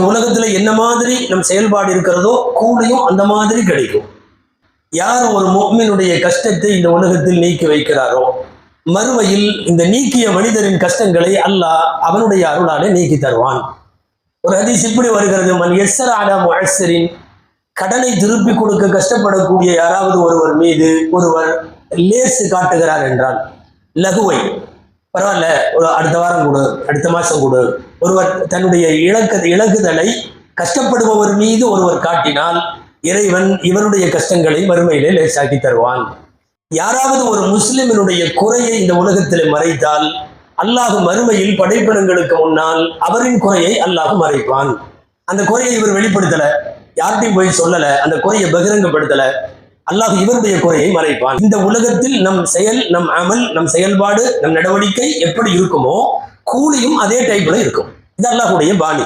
உலகத்துல என்ன மாதிரி நம் செயல்பாடு இருக்கிறதோ கூலியும் அந்த மாதிரி கிடைக்கும். யார் ஒரு முஃமினுடைய கஷ்டத்தை இந்த உலகத்தில் நீக்கி வைக்கிறாரோ மறுமையில் இந்த நீக்கிய மனிதரின் கஷ்டங்களை அல்லாஹ் அவனுடைய அருளாலே நீக்கி தருவான். ஒரு ஹதீஸ் இப்படி வருகிறது, மன் யஸ்ஸர அலா முஅஸ்ஸரின், கடனை திருப்பி கொடுக்க கஷ்டப்படக்கூடிய யாராவது ஒருவர் மீது ஒருவர் லேசு காட்டுகிறார் என்றால், லகுவை பரவாயில்ல ஒரு அடுத்த வாரம் கொடு, அடுத்த மாசம் கொடு, ஒருவர் தன்னுடைய இலகுதலை கஷ்டப்படுபவர் மீது ஒருவர் காட்டினால் இறைவன் இவருடைய கஷ்டங்களை மறுமையிலே லேசாக்கி தருவான். யாராவது ஒரு முஸ்லிமினுடைய குறையை இந்த உலகத்தில் மறைத்தால் அல்லாஹ் மறுமையில் படைப்பினங்களுக்கு முன்னால் அவரின் குறையை அல்லாஹ் மறைப்பான். அந்த குறையை இவர் வெளிப்படுத்தல, யார்கிட்டையும் போய் சொல்லல, அந்த குறையை பகிரங்கப்படுத்தல, அல்லாஹ் இவருடைய குறையை மறைப்பான். இந்த உலகத்தில் நம் செயல், நம் அமல், நம் செயல்பாடு, நம் நடவடிக்கை எப்படி இருக்குமோ கூலியும் அதே டைப்ல இருக்கும். இது அல்லாஹ்வுடைய பாணி.